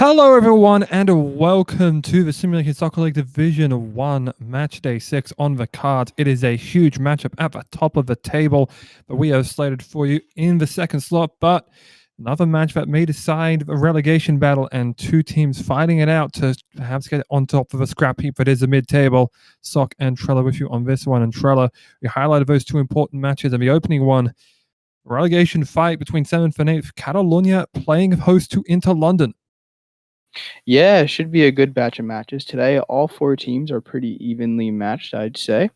Hello, everyone, and welcome to the Simulated Soccer League Division 1 Matchday 6 on the cards. It is a huge matchup at the top of the table that we have slated for you in the second slot, but another match that may decide a relegation battle and two teams fighting it out to perhaps get on top of a scrap heap that is the mid-table. Socc and Trella with you on this one, and Trella, we highlighted those two important matches, and the opening one, relegation fight between 7th and 8th, Catalunya playing host to Inter London. Yeah, it should be a good batch of matches today. All four teams are pretty evenly matched, I'd say.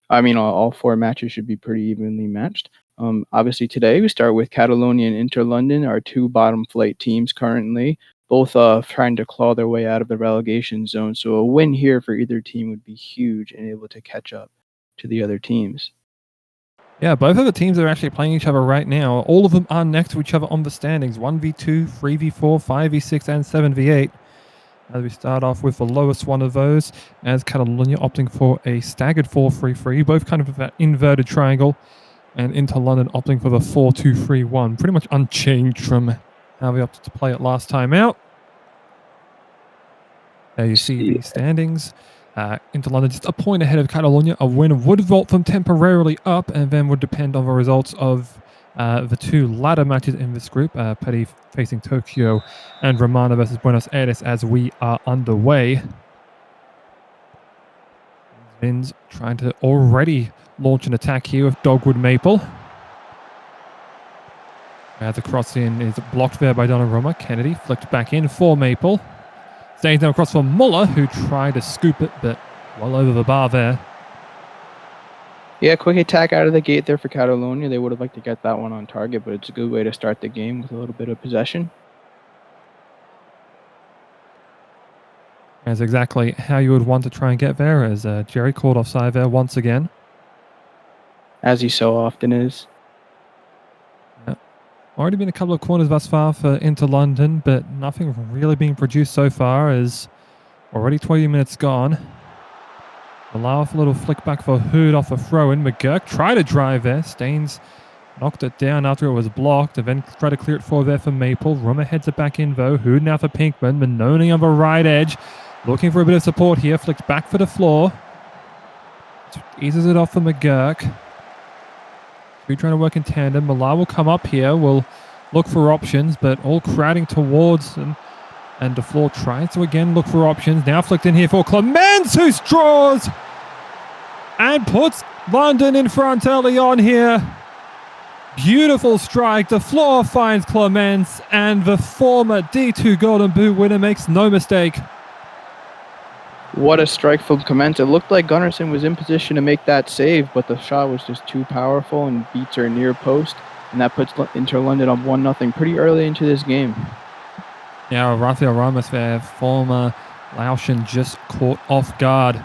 I mean, all four matches should be pretty evenly matched. Obviously, today we start with Catalunya and Inter London, our two bottom flight teams currently, both trying to claw their way out of the relegation zone. So a win here for either team would be huge and able to catch up to the other teams. Yeah, both of the teams are actually playing each other right now. All of them are next to each other on the standings. 1v2, 3v4, 5v6, and 7v8. As we start off with the lowest one of those, as Catalunya opting for a staggered 4-3-3, both kind of that inverted triangle, and Inter London opting for the 4-2-3-1. Pretty much unchanged from how they opted to play it last time out. There you see the standings. Inter London just a point ahead of Catalunya. A win would vault them temporarily up and then would depend on the results of the two ladder matches in this group. Petty facing Tokyo and Romana versus Buenos Aires as we are underway. Vin's trying to already launch an attack here with Dogwood Maple. The cross in is blocked there by Donnarumma. Kennedy flicked back in for Maple. Stays down across for Muller, who tried to scoop it, but well over the bar there. Yeah, quick attack out of the gate there for Catalunya. They would have liked to get that one on target, but it's a good way to start the game with a little bit of possession. That's exactly how you would want to try and get there, as Jerry called offside there once again. As he so often is. Already been a couple of corners thus far for Inter London, but nothing really being produced so far, as already 20 minutes gone. Allow a little flick back for Hood off a throw-in. McGurk tried to drive there. Staines knocked it down after it was blocked, and then tried to clear it forward there for Maple. Rummer heads it back in though. Hood now for Pinkman. Manoni on the right edge. Looking for a bit of support here. Flicked back for the floor. Eases it off for McGurk. We're trying to work in tandem. Millar will come up here. We'll look for options, but all crowding towards him. And DeFleur tries to again look for options. Now flicked in here for Clemens, who draws and puts London in front early on here. Beautiful strike. DeFleur finds Clemens, and the former D2 Golden Boot winner makes no mistake. What a strike from Commentator. It looked like Gunnarsson was in position to make that save, but the shot was just too powerful and beats her near post, and that puts Inter London up 1-0 pretty early into this game. Yeah, Rafael Ramos there, former Laotian, just caught off guard.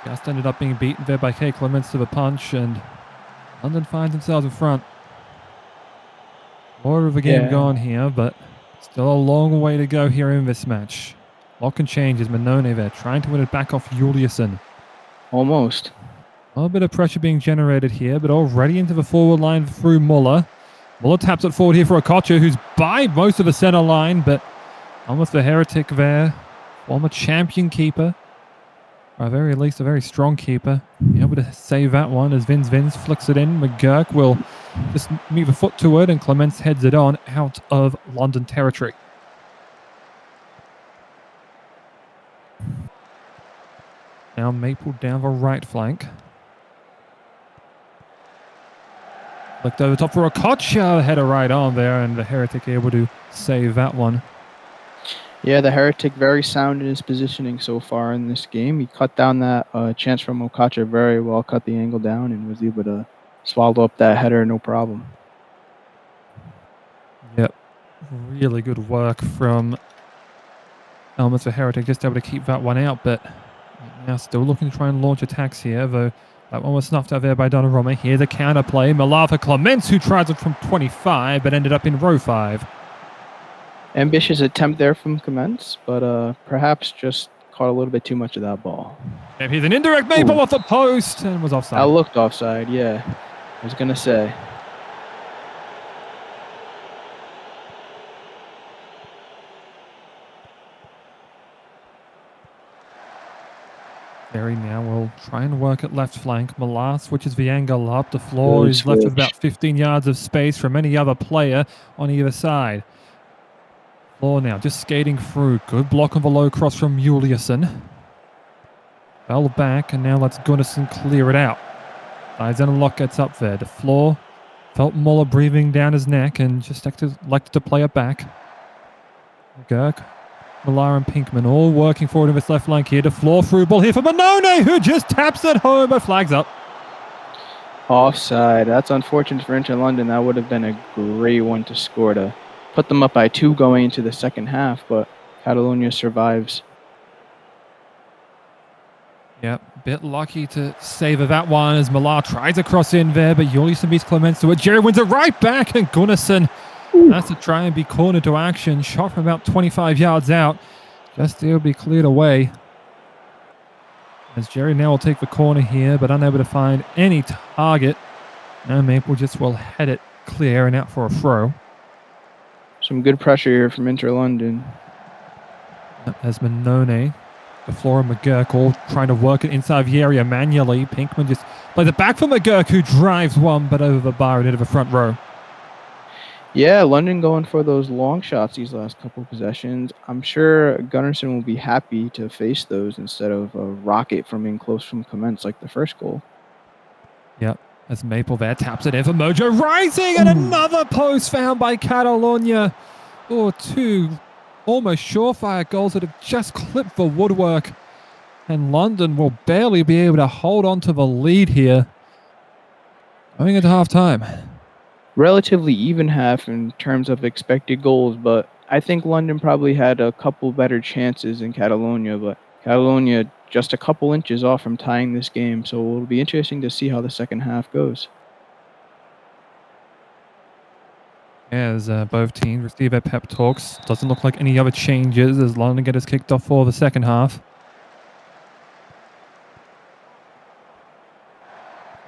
Just ended up being beaten there by K. Clements to the punch, and London finds themselves in front. Order of the game gone here, but still a long way to go here in this match. Lock and change is Manone there, trying to win it back off Juliusson. Almost. A little bit of pressure being generated here, but already into the forward line through Muller. Muller taps it forward here for Okocha, who's by most of the center line, but almost the heretic there. Former champion keeper. Or at very least, a very strong keeper. Be able to save that one as Vince flicks it in. McGurk will just move a foot to it, and Clements heads it on out of London territory. Now Maple down the right flank. Looked over top for Okocha. Header right on there, and the Heretic able to save that one. Yeah, the Heretic very sound in his positioning so far in this game. He cut down that chance from Okocha very well, cut the angle down, and was able to swallow up that header no problem. Yep. Really good work from Elmas the Heretic, just able to keep that one out, but now still looking to try and launch attacks here, though that one was snuffed out there by Donnarumma. Here's a counter play. Millar for Clements, who tries it from 25, but ended up in row 5. Ambitious attempt there from Clements, but perhaps just caught a little bit too much of that ball. Yep, here's an indirect Maple off the post, and was offside. I looked offside, yeah. I was going to say. Jerry now will try and work at left flank. Milan switches the angle up. The floor Good is left with switch. about 15 yards of space from any other player on either side. Floor now just skating through. Good block on the low cross from Juliusson. Fell back, and now lets Gunnarsson clear it out. Eisenlock gets up there. The floor felt Muller breathing down his neck and just elected to play it back. McGurk, Millar and Pinkman all working forward in this left flank here. The floor through ball here for Benone, who just taps it home, but flags up. Offside. That's unfortunate for Inter London. That would have been a great one to score to put them up by 2 going into the second half, but Catalunya survives. Yep, bit lucky to save that one as Millar tries to cross in there, but Juliusson beats Clements to it. Jerry wins it right back, and Gunnarsson has to try and be cornered to action. Shot from about 25 yards out. Just to be cleared away. As Jerry now will take the corner here, but unable to find any target. Now Maple just will head it clear and out for a throw. Some good pressure here from Inter London. As Benone, the floor and McGurk all trying to work it inside the area manually. Pinkman just plays it back for McGurk, who drives one, but over the bar and into the front row. Yeah, London going for those long shots these last couple of possessions. I'm sure Gunnarsson will be happy to face those instead of a rocket from in close from Clements like the first goal. Yep, as Maple there taps it in for Mojo, rising, and another post found by Catalunya. Oh, 2 almost surefire goals that have just clipped the woodwork. And London will barely be able to hold on to the lead here going into half-time. Relatively even half in terms of expected goals, but I think London probably had a couple better chances than Catalunya, but Catalunya just a couple inches off from tying this game, so it'll be interesting to see how the second half goes. As both teams receive their pep talks, doesn't look like any other changes as London get us kicked off for the second half.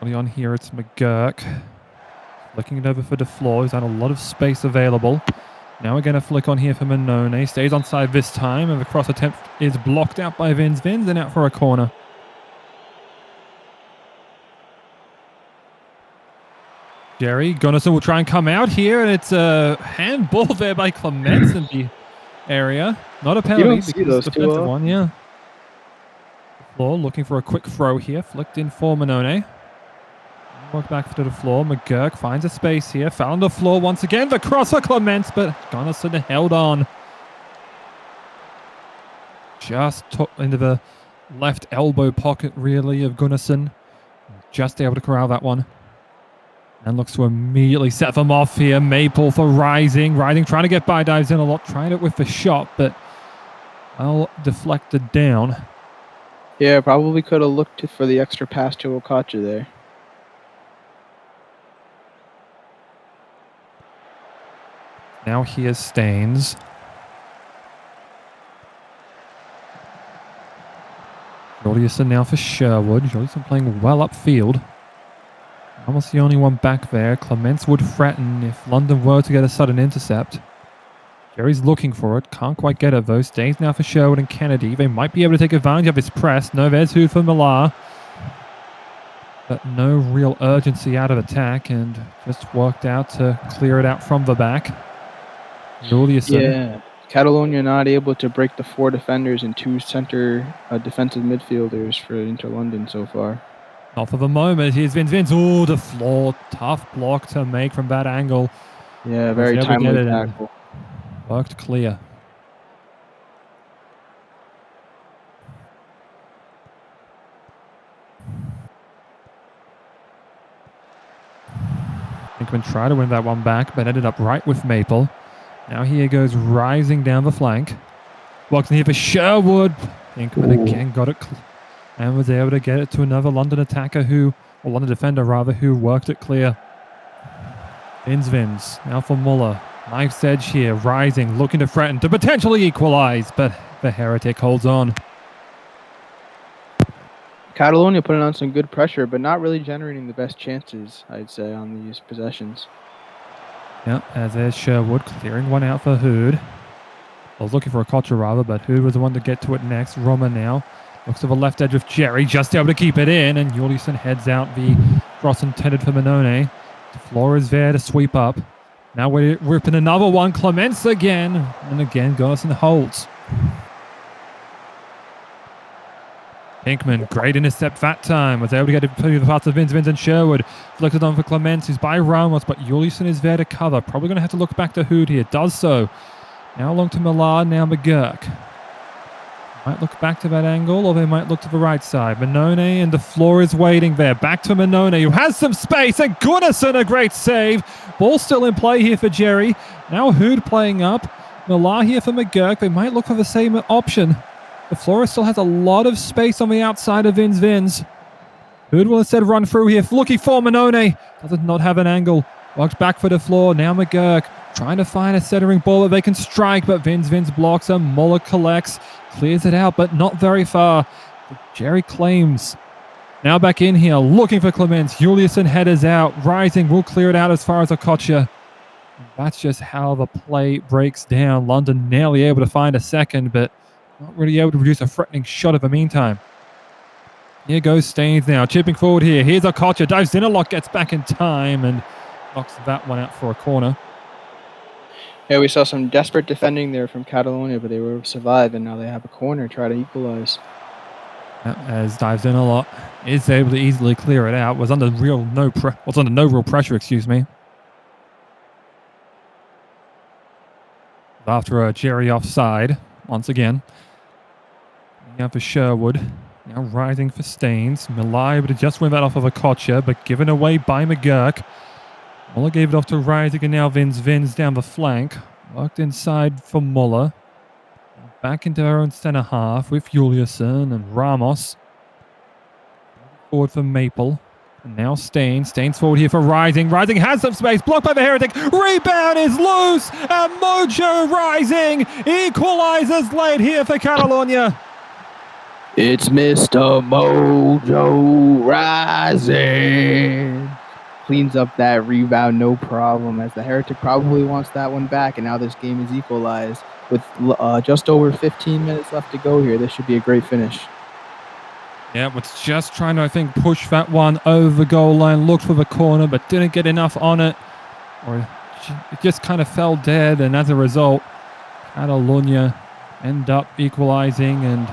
Early on here, it's McGurk. Flicking it over for the floor. He's had a lot of space available. Now we're going to flick on here for Benone. Stays onside this time, and the cross attempt is blocked out by Vins and out for a corner. Jerry Gunnarsson will try and come out here, and it's a handball there by Clements in the area. Not a penalty. You don't see those defensive one, yeah. The floor looking for a quick throw here. Flicked in for Benone. Walk back to the floor. McGurk finds a space here. Found the floor once again. The cross for Clements, but Gunnarsson held on. Just took into the left elbow pocket, really, of Gunnarsson. Just able to corral that one. And looks to immediately set them off here. Maple for Rising. Rising trying to get by, dives in a lot. Tried it with the shot, but well deflected down. Yeah, probably could have looked for the extra pass to Okacha there. Now here's Staines. Juliusson now for Sherwood. Juliusson playing well upfield. Almost the only one back there. Clements would threaten if London were to get a sudden intercept. Jerry's looking for it. Can't quite get it though. Staines now for Sherwood and Kennedy. They might be able to take advantage of his press. No, there's Hood for Millar. But no real urgency out of attack, and just worked out to clear it out from the back. Juliusson. Yeah, Catalunya not able to break the 4 defenders and 2 center defensive midfielders for Inter London so far. Not for the moment. Here's Vince. Oh, the floor. Tough block to make from that angle. Yeah, very timely tackle. Worked clear. Pinkman tried to win that one back, but ended up right with Maple. Now here goes Rising down the flank. Walks in here for Sherwood. Pinkman again got it and was able to get it to another London attacker or London defender rather, who worked it clear. Vins. Now for Muller. Knife's edge here. Rising, looking to threaten to potentially equalize, but the Heretic holds on. Catalunya putting on some good pressure, but not really generating the best chances, I'd say, on these possessions. Yeah, as there's Sherwood clearing one out for Hood. I was looking for a Kocher rather, but Hood was the one to get to it next. Roma now Looks to the left edge with Jerry, just able to keep it in, and Juliusson heads out the cross intended for Minone. Flores there to sweep up. Now we're ripping another one. Clements again, and again Gunnarsson holds. Pinkman, great intercept that time. Was able to get it through the pass of Vince and Sherwood. Flicked on for Clements, who's by Ramos, but Juliusson is there to cover. Probably going to have to look back to Hood here. Does so. Now along to Millar, now McGurk. Might look back to that angle, or they might look to the right side. Minone, and the floor is waiting there. Back to Minone, who has some space, and Gunnarsson, a great save. Ball still in play here for Jerry. Now Hood playing up. Millar here for McGurk. They might look for the same option. The Flora still has a lot of space on the outside of Vins. Hood will instead run through here. Looking for Minone. Does not have an angle. Walks back for the floor. Now McGurk trying to find a centering ball that they can strike, but Vins blocks and Muller collects. Clears it out, but not very far. Jerry claims. Now back in here, looking for Clements. Juliusson headers out. Rising will clear it out as far as Okocha. That's just how the play breaks down. London nearly able to find a second, but not really able to produce a threatening shot in the meantime. Here goes Staines now, chipping forward here. Here's Okocha, dives in a lot, gets back in time, and knocks that one out for a corner. Yeah, we saw some desperate defending there from Catalunya, but they were survived, and now they have a corner to try to equalize. As dives in a lot, is able to easily clear it out. Was under no real pressure, excuse me. After a Jerry offside, once again. Now for Sherwood. Now rising for Staines. Millar able to just win that off of Okocha, but given away by McGurk. Muller gave it off to Rising, and now Vins down the flank. Worked inside for Muller. Back into our own centre half with Juliusson and Ramos. Forward for Maple. And now Staines. Staines forward here for Rising. Rising has some space. Blocked by the Heretic. Rebound is loose. And Mojo Rising equalizes late here for Catalunya. It's Mr. Mojo Rising. Cleans up that rebound, no problem, as the Heretic probably wants that one back, and now this game is equalized. With just over 15 minutes left to go here, this should be a great finish. Yeah, was just trying to, I think, push that one over the goal line, looked for the corner, but didn't get enough on it. Or it just kind of fell dead, and as a result, Catalunya end up equalizing and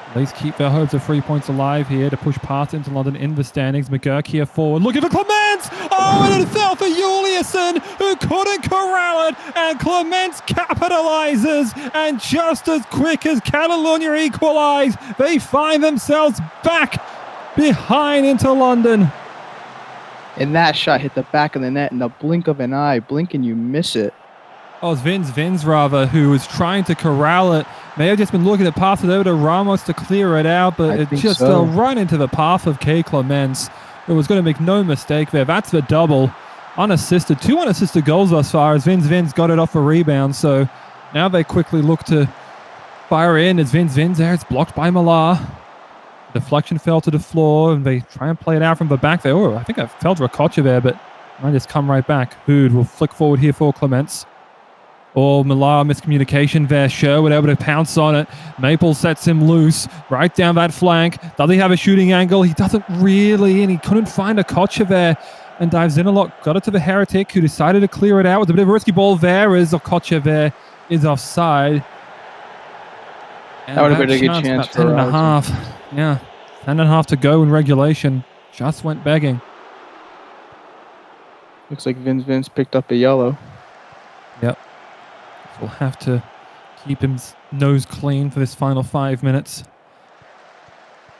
at least keep their hopes of 3 points alive here to push past into London in the standings. McGurk here forward, looking for Clements! Oh, and it fell for Juliusson, who couldn't corral it, and Clements capitalizes, and just as quick as Catalunya equalize, they find themselves back behind into London. And that shot hit the back of the net in the blink of an eye. Blink and you miss it. Oh, it's Vins rather, who was trying to corral it. May have just been looking to pass it over to Ramos to clear it out, but it just fell right into the path of K. Clements, who was going to make no mistake there. That's the double. Unassisted. 2 unassisted goals thus far as Vins got it off a rebound. So now they quickly look to fire in as Vins there. It's blocked by Millar. Deflection fell to the floor, and they try and play it out from the back there. Oh, I think I fell to Okocha there, but might just come right back. Hood will flick forward here for Clements. Oh, Millar miscommunication there. Sherwood able to pounce on it. Maple sets him loose right down that flank. Does he have a shooting angle? He doesn't really, and he couldn't find Okocha there. And dives in a lot. Got it to the Heretic, who decided to clear it out with a bit of a risky ball there as Okocha there is offside. And that would have been a good chance for 10.5. Yeah, 10.5 to go in regulation. Just went begging. Looks like Vince picked up a yellow. Yep. We'll have to keep him nose clean for this final 5 minutes.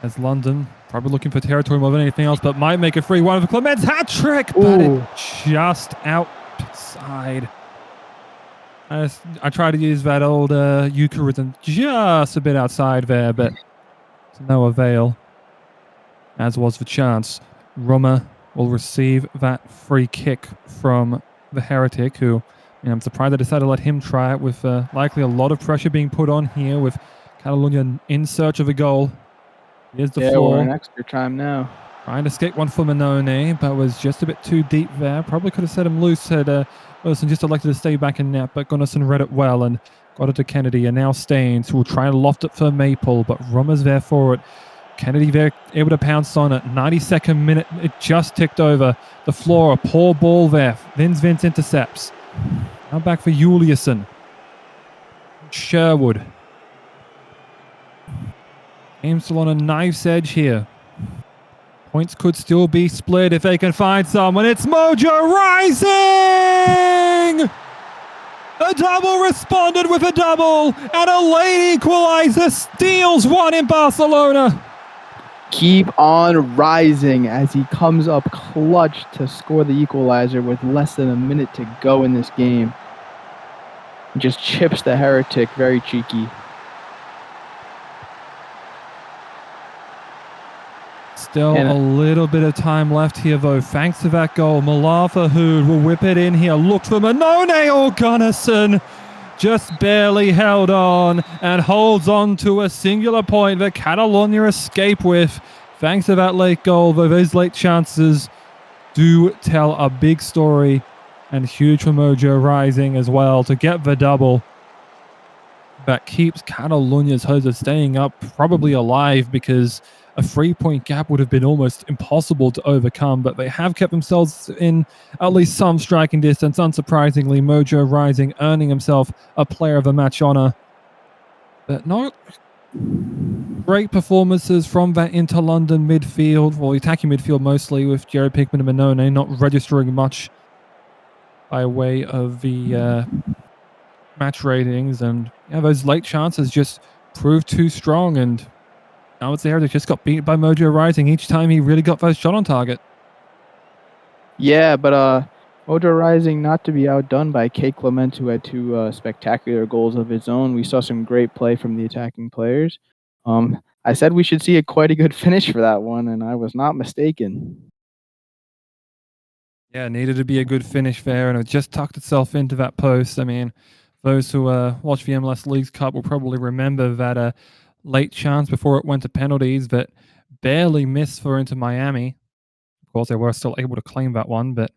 As London probably looking for territory more than anything else, but might make a 3-1 for Clements. Hat trick, but it just outside. I tried to use that old Eucharism just a bit outside there, but to no avail. As was the chance. Roma will receive that free kick from the Heretic, who... I'm surprised they decided to let him try it with likely a lot of pressure being put on here with Catalunya in search of a goal. Here's the floor. We're in extra time now. Trying to escape one for Minone, but was just a bit too deep there. Probably could have set him loose had Wilson just elected to stay back in net, but Gunnarsson read it well, and Got it to Kennedy, and now Staines, who will try and loft it for Maple, but Roma's there for it. Kennedy there, able to pounce on it. 92nd minute, it just ticked over the floor. A poor ball there. Vince intercepts. Now back for Juliusson. Sherwood. Game's still on a knife's edge here. Points could still be split if they can find someone. It's Mojo Rising! A double responded with a double, and a late equalizer steals one in Barcelona. Keep on rising as he comes up clutch to score the equalizer with less than a minute to go in this game. Just chips the heretic, very cheeky. Still a little bit of time left here, though. Thanks to that goal, Malafa Hood will whip it in here. Look for Manone or Gunnarsson. Just barely held on and holds on to a singular point that Catalunya escape with. Thanks to that late goal, though those late chances do tell a big story, and huge for Mojo Rising as well to get the double. That keeps Catalunya's hopes of staying up probably alive, because a 3-point gap would have been almost impossible to overcome, but they have kept themselves in at least some striking distance. Unsurprisingly, Mojo Rising earning himself a player of the match honor. But not great performances from that Inter-London midfield, well, attacking midfield mostly, with Jared Pickman and Manone not registering much by way of the match ratings. And yeah, those late chances just proved too strong, and now it's there. They just got beat by Mojo Rising each time he really got those shot on target. Yeah, but Mojo Rising not to be outdone by K. Clement, who had two spectacular goals of his own. We saw some great play from the attacking players. I said we should see quite a good finish for that one, and I was not mistaken. Yeah, it needed to be a good finish there, and it just tucked itself into that post. I mean, those who watch the MLS Leagues Cup will probably remember that late chance before it went to penalties that barely missed for Inter Miami. Of course, they were still able to claim that one, but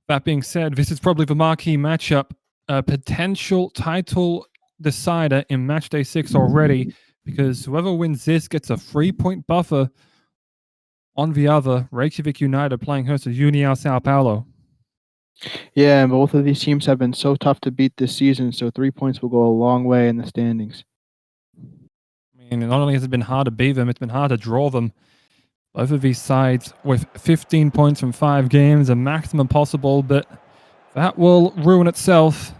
that being said, this is probably the marquee matchup, a potential title decider in Matchday 6 already, because whoever wins this gets a 3-point buffer on the other. Reykjavik United playing host to Uniao Sao Paulo. Yeah, and both of these teams have been so tough to beat this season, so 3 points will go a long way in the standings. I mean, not only has it been hard to beat them, it's been hard to draw them. Both of these sides with 15 points from 5 games, a maximum possible, but that will ruin itself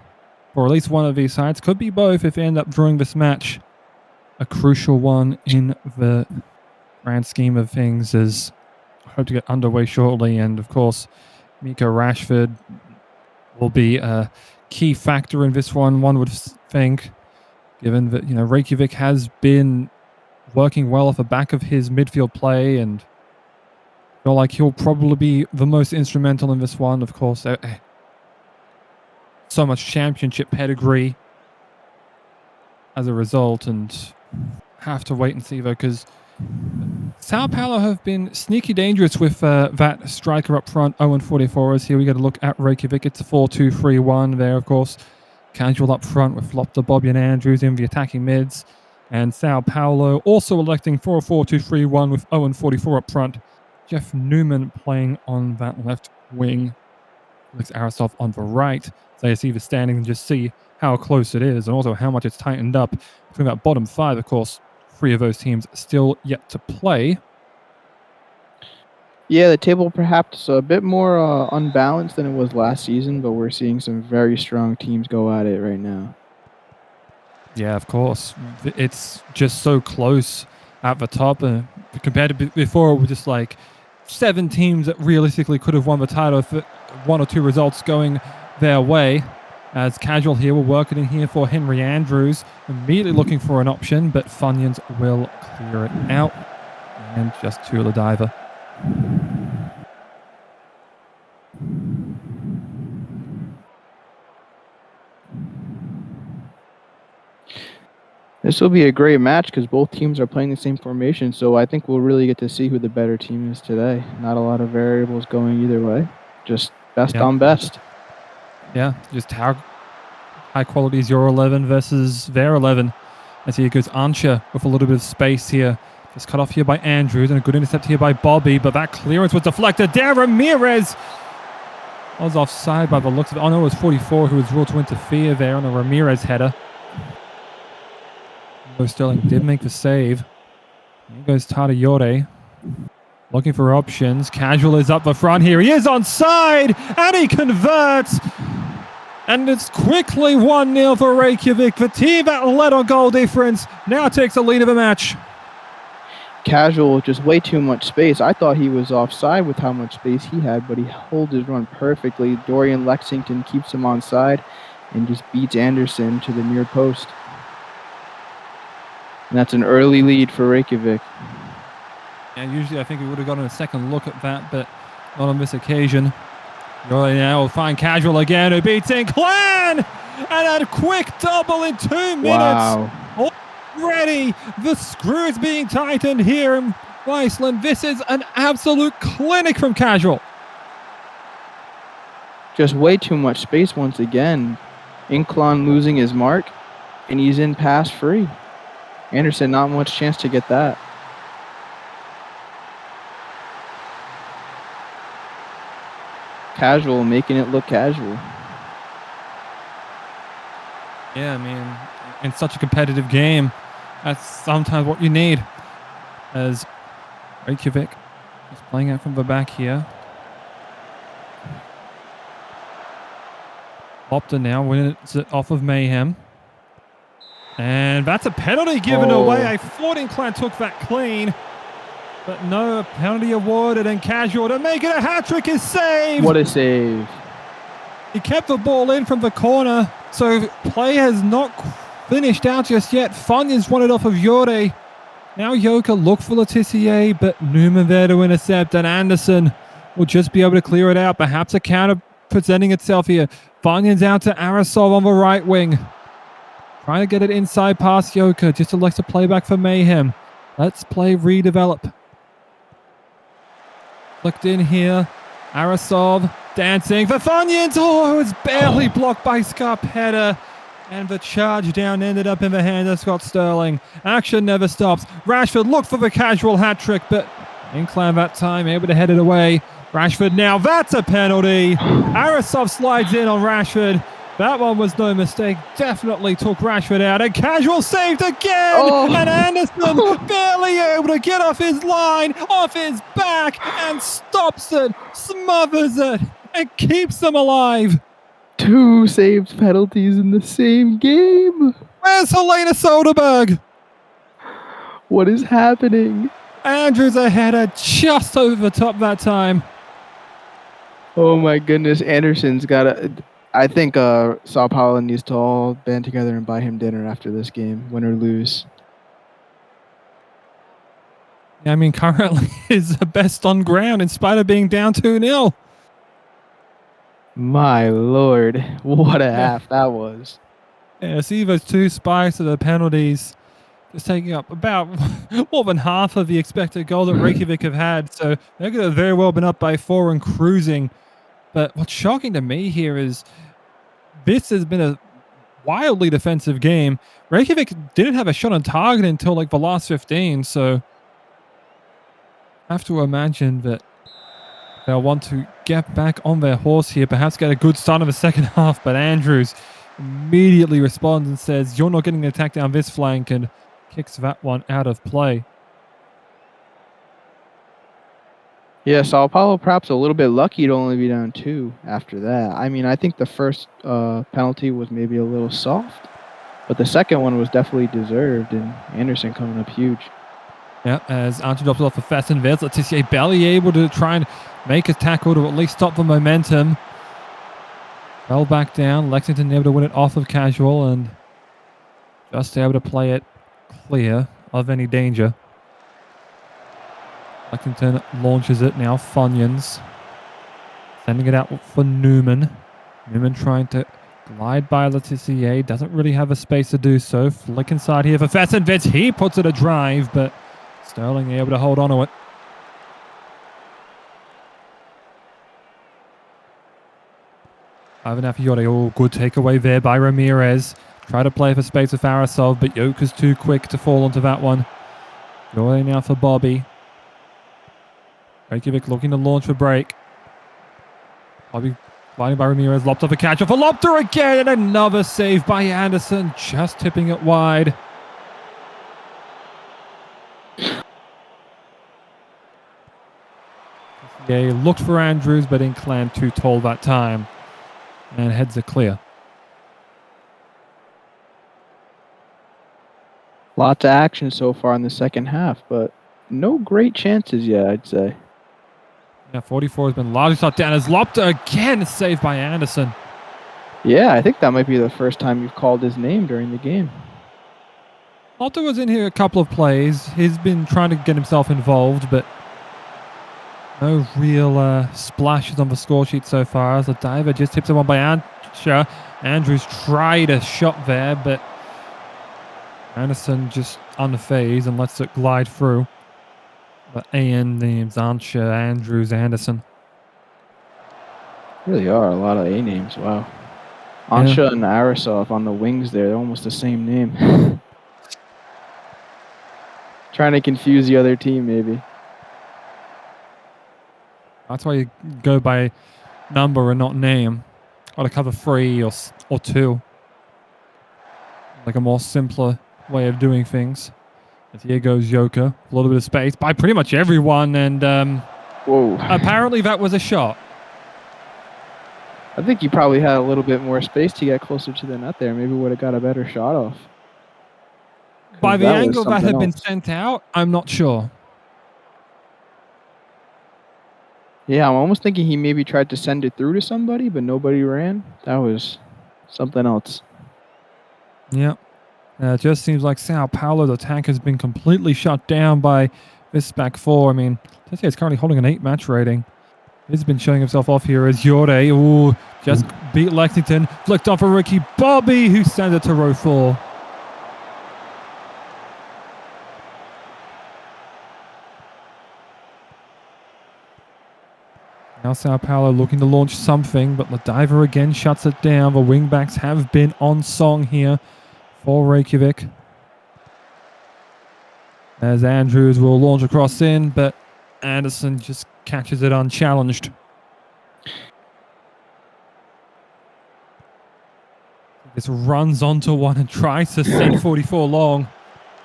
for at least one of these sides. Could be both if they end up drawing this match. A crucial one in the grand scheme of things, as I hope to get underway shortly. And of course, Mika Rashford will be a key factor in this one would think, given that, Reykjavik has been working well off the back of his midfield play, and I feel like he'll probably be the most instrumental in this one. Of course, so much championship pedigree as a result, and have to wait and see, though, because Sao Paulo have been sneaky dangerous with that striker up front, Owen 44ers. Here we get a look at Reykjavik. It's a 4-2-3-1 there, of course. Casual up front with Lopta, Bobby and Andrews in the attacking mids. And Sao Paulo also electing for a 4-2-3-1 with Owen 44 up front. Jeff Newman playing on that left wing. Alex Aristov on the right. So you see the standings and just see how close it is, and also how much it's tightened up between that bottom 5. Of course, 3 of those teams still yet to play. Yeah, the table perhaps a bit more unbalanced than it was last season, but we're seeing some very strong teams go at it right now. Yeah, of course. It's just so close at the top. Compared to before, it was just like 7 teams that realistically could have won the title if 1 or 2 results going their way. As Casual here will work it in here for Henry Andrews. Immediately looking for an option, but Funyuns will clear it out. And just Tula Diver. This will be a great match because both teams are playing the same formation, so I think we'll really get to see who the better team is today. Not a lot of variables going either way. Just best on best. Yeah, just how high quality as your 11 versus their 11. As here goes Ancha with a little bit of space here. Just cut off here by Andrews, and a good intercept here by Bobby, but that clearance was deflected. There, Ramirez was offside by the looks of it. Oh no, it was 44 who was ruled to interfere there on a Ramirez header. Though Sterling did make the save. Here goes Tadayore. Looking for options. Casual is up the front here. He is onside, and he converts. And it's quickly 1-0 for Reykjavik. The team that led on goal difference now takes the lead of the match. Casual, just way too much space. I thought he was offside with how much space he had, but he holds his run perfectly. Dorian Lexington keeps him onside and just beats Anderson to the near post. And that's an early lead for Reykjavik. And usually I think we would have gotten a second look at that, but not on this occasion. Now will find Casual again, who beats Inclan! And a quick double in 2 minutes. Wow. Already, the screw is being tightened here in Iceland. This is an absolute clinic from Casual. Just way too much space once again. Inclan losing his mark, and he's in pass free. Anderson, not much chance to get that. Casual, making it look casual. Yeah, I mean, in such a competitive game, that's sometimes what you need. As Reykjavik is playing out from the back here. Opta now wins it off of Mayhem. And that's a penalty given away. I thought Inclan took that clean. But no, penalty awarded, and Casual to make it a hat-trick is saved. What a save. He kept the ball in from the corner, so play has not finished out just yet. Funyuns won it off of Yore. Now Joka look for Letitia, but Newman there to intercept, and Anderson will just be able to clear it out. Perhaps a counter presenting itself here. Funyuns out to Arasov on the right wing. Trying to get it inside past Joka, just elects to play back for Mayhem. Let's play redevelop. Flicked in here. Arasov dancing for Funyuns. Oh, it was barely blocked by Scarpetta. And the charge down ended up in the hand of Scott Sterling. Action never stops. Rashford looked for the Casual hat-trick, but Inclan that time able to head it away. Rashford now, that's a penalty. Arasov slides in on Rashford. That one was no mistake. Definitely took Rashford out. And Casual saved again. Oh. And Anderson barely able to get off his line, off his back, and stops it, smothers it, and keeps them alive. 2 saved penalties in the same game. Where's Helena Soderberg? What is happening? Andrews a header just over the top that time. Oh my goodness, Anderson's got a... I think Sao Paulo needs to all band together and buy him dinner after this game, win or lose. Yeah, I mean, currently is the best on ground in spite of being down 2-0. My Lord, what a half that was. Yeah, see those 2 spikes of the penalties just taking up about more than half of the expected goal that Reykjavik have had. So they could have very well been up by 4 and cruising. But what's shocking to me here is this has been a wildly defensive game. Reykjavik didn't have a shot on target until like the last 15. So I have to imagine that they'll want to get back on their horse here, perhaps get a good start in the second half. But Andrews immediately responds and says, "You're not getting an attack down this flank," and kicks that one out of play. Yeah, Sao Paulo perhaps a little bit lucky to only be down 2 after that. I mean, I think the first penalty was maybe a little soft, but the second one was definitely deserved, and Anderson coming up huge. Yeah, as Archie drops it off for Fesson, there's Letitia barely able to try and make a tackle to at least stop the momentum. Fell back down. Lexington able to win it off of Casual and just able to play it clear of any danger. Lexington launches it now. Funyuns sending it out for Newman. Newman trying to glide by Letitia. Doesn't really have a space to do so. Flick inside here for Fesson. He puts it a drive, but Sterling able to hold on to it. Ivan Afiore. Oh, good takeaway there by Ramirez. Try to play for space with Arasov, but Joker's too quick to fall onto that one. Joy now for Bobby. Reykjavik looking to launch for break. Bobby fighting by Ramirez. Lopped off a catch off a Lopter again, and another save by Anderson, just tipping it wide. Yeah, looked for Andrews, but didn't climb too tall that time. And heads are clear. Lots of action so far in the second half, but no great chances yet, I'd say. Yeah, 44 has been largely shot down as Lopter again, saved by Anderson. Yeah, I think that might be the first time you've called his name during the game. Lopter was in here a couple of plays. He's been trying to get himself involved, but no real splashes on the score sheet so far. As the diver just tips it one by Ansha. Andrews tried a shot there, but Anderson just unfazed and lets it glide through. The AN names Ansha, Andrews, Anderson. Really are a lot of A names. Wow. Ansha and Arasov on the wings there. They're almost the same name. Trying to confuse the other team, maybe. That's why you go by number and not name. Got to cover 3 or 2. Like a more simpler way of doing things. As here goes Joker. A little bit of space by pretty much everyone, and whoa. Apparently that was a shot. I think he probably had a little bit more space to get closer to the net there. Maybe would have got a better shot off. By the angle that had been sent out, I'm not sure. Yeah, I'm almost thinking he maybe tried to send it through to somebody, but nobody ran. That was something else. Yeah. It just seems like Sao Paulo's attack has been completely shut down by this back 4. I mean, Tessier is currently holding an 8 match rating. He's been showing himself off here as Yore. Ooh, just beat Lexington. Flicked off a rookie Bobby, who sends it to row 4. Now Sao Paulo looking to launch something, but the diver again shuts it down. The wingbacks have been on song here for Reykjavik. As Andrews will launch across in, but Anderson just catches it unchallenged. Just runs onto one and tries to send 44 long.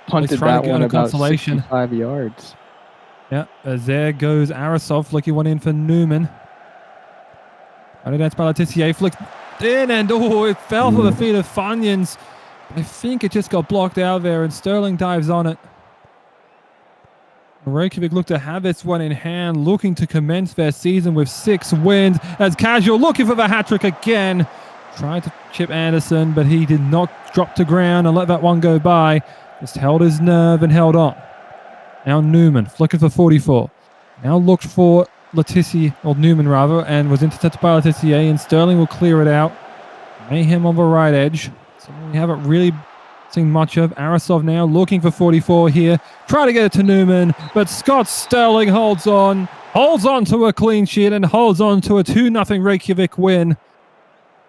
Punted that one about 65 yards. Yeah, as there goes Arasov, flicking one in for Newman. And that's by Letitia, flicked in, and it fell for the feet of Funyuns. I think it just got blocked out there, and Sterling dives on it. Reykjavik look to have this one in hand, looking to commence their season with 6 wins. As Casual looking for the hat-trick again. Tried to chip Anderson, but he did not drop to ground and let that one go by. Just held his nerve and held on. Now Newman, flicking for 44. Now looked for Letitia, or Newman rather, and was intercepted by Letitia, and Sterling will clear it out. Mayhem on the right edge. So we haven't really seen much of. Arasov now looking for 44 here. Try to get it to Newman, but Scott Sterling holds on to a clean sheet and holds on to a 2-0 Reykjavik win.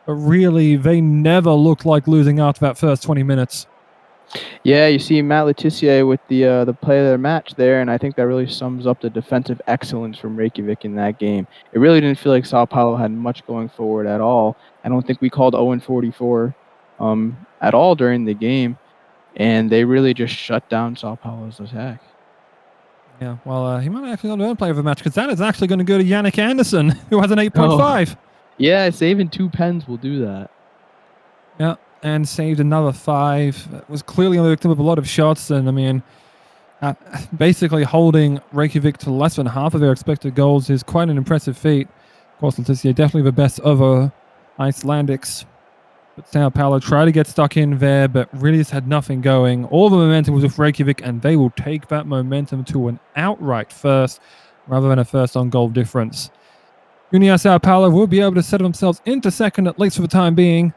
But really, they never looked like losing after that first 20 minutes. Yeah, you see Matt Letitia with the play of their match there, and I think that really sums up the defensive excellence from Reykjavik in that game. It really didn't feel like Sao Paulo had much going forward at all. I don't think we called 0-44 at all during the game, and they really just shut down Sao Paulo's attack. Yeah, well, he might actually not have play of the match, because that is actually going to go to Yannick Anderson, who has an 8.5. Yeah, saving 2 pens will do that. Yeah, and saved another 5. Was clearly a victim of a lot of shots, and I mean, basically holding Reykjavik to less than half of their expected goals is quite an impressive feat. Of course, Letitia definitely the best of Icelandics. But Sao Paulo tried to get stuck in there, but really just had nothing going. All the momentum was with Reykjavik, and they will take that momentum to an outright first rather than a first on goal difference. Uniao Sao Paulo will be able to settle themselves into second, at least for the time being,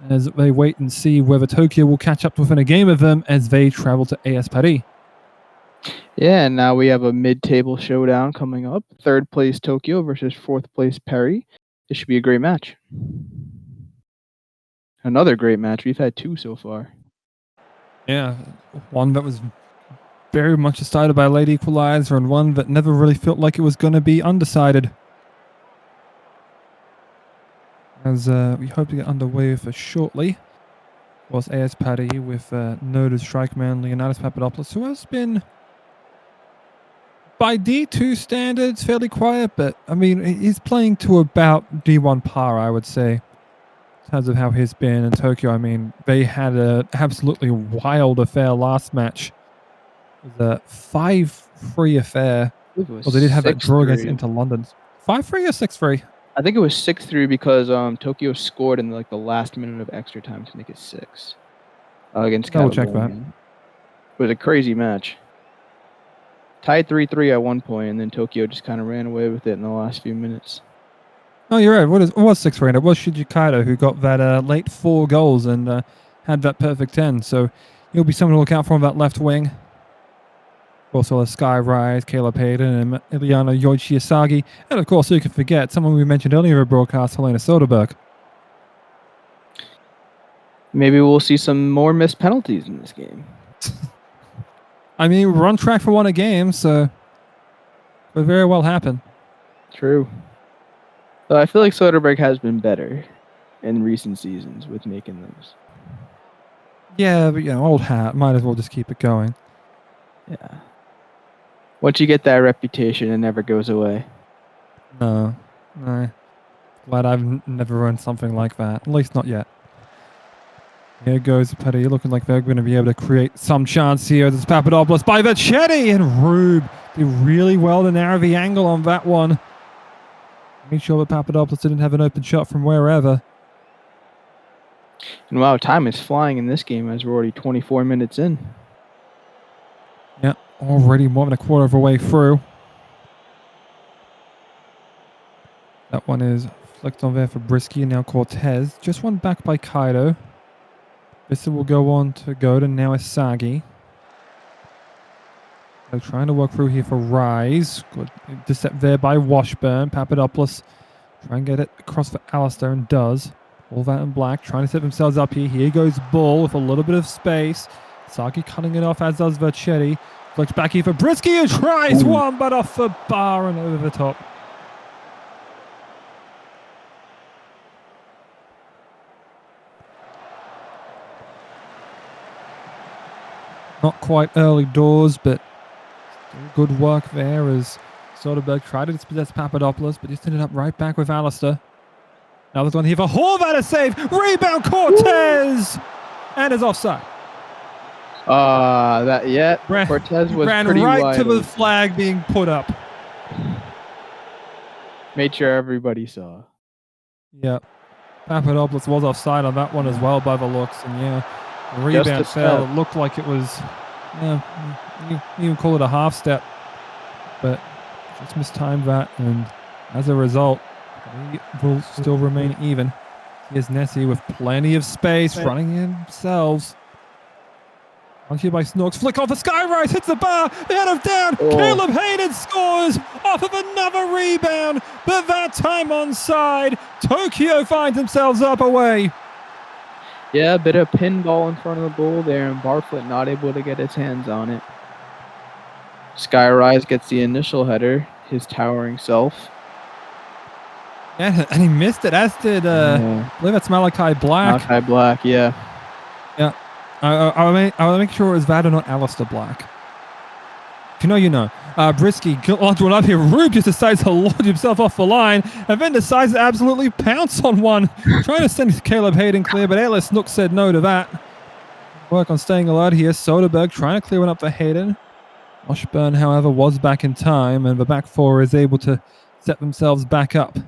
as they wait and see whether Tokyo will catch up within a game of them as they travel to AS Paris. Yeah, and now we have a mid-table showdown coming up. 3rd place Tokyo versus 4th place Paris. This should be a great match. Another great match. We've had 2 so far. Yeah, one that was very much decided by a late equalizer and one that never really felt like it was going to be undecided. As we hope to get underway for shortly. Was AS Paddy with noted strike man Leonidas Papadopoulos, who has been, by D2 standards, fairly quiet, but I mean, he's playing to about D1 par, I would say, in terms of how he's been in Tokyo. I mean, they had an absolutely wild affair last match. It was a 5-3 affair. Well, they did have that draw against Inter London. 5-3 or 6-3? I think it was 6-3 because Tokyo scored in the last minute of extra time to make it 6 against Catalunya. Check that. It was a crazy match. Tied 3-3 at one point, and then Tokyo just kind of ran away with it in the last few minutes. Oh, you're right. It was 6-3. It was Shinji Kaido who got that late 4 goals and had that perfect 10. So he'll be someone to look out for on that left wing. Also, Sky Rise, Caleb Hayden, and Iliana Yoichi Asagi. And of course, who can forget someone we mentioned earlier in the broadcast, Helena Soderberg. Maybe we'll see some more missed penalties in this game. I mean, we're on track for 1 a game, so it could very well happen. True. Though I feel like Soderberg has been better in recent seasons with making those. Yeah, but old hat. Might as well just keep it going. Yeah. Once you get that reputation, it never goes away. No. Glad I've never run something like that. At least not yet. Here goes Petty, looking like they're going to be able to create some chance here. This Papadopoulos by Vercetti, and Rube did really well to narrow the angle on that one. Make sure that Papadopoulos didn't have an open shot from wherever. And wow, time is flying in this game as we're already 24 minutes in. Yeah, already more than a quarter of a way through. That one is flicked on there for Brisky, and now Cortez. Just one back by Kaido. This will go on to go to now Asagi. They're trying to work through here for Rise. Good intercept there by Washburn. Papadopoulos try and get it across for Alistair, and does. All that in black, trying to set themselves up here. Here goes Bull with a little bit of space. Asagi cutting it off, as does Vercetti. Flicks back here for Brisky, and tries one, but off the bar and over the top. Not quite early doors, but still good work there as Soderberg tried to dispossess Papadopoulos, but just ended up right back with Alistair. Now there's one here for Horvath, a save! Rebound Cortez! And is offside. Cortez was ran pretty right wide to the flag being put up. Made sure everybody saw. Yep. Papadopoulos was offside on that one as well by the looks, and the rebound fell. It looked like it was, you even call it a half step, but just mistimed that, and as a result, he will still remain even. Here's Nessie with plenty of space, running in themselves. On here by Snorks, flick off the Skyrise, hits the bar, the head of down, Caleb Hayden scores off of another rebound, but that time onside. Tokyo finds themselves up away. Yeah, a bit of pinball in front of the goal there, and Barfoot not able to get his hands on it. Skyrise gets the initial header, his towering self. Yeah, and he missed it, as did, I believe that's Malachi Black. Malachi Black, yeah. Yeah. I'll make sure it was that or not Alistair Black. If you know, you know. Brisky onto one up here. Rube just decides to launch himself off the line and then decides to absolutely pounce on one. Trying to send Caleb Hayden clear, but Ellis Nook said no to that. Work on staying alert here. Soderberg trying to clear one up for Hayden. Washburn, however, was back in time, and the back four is able to set themselves back up.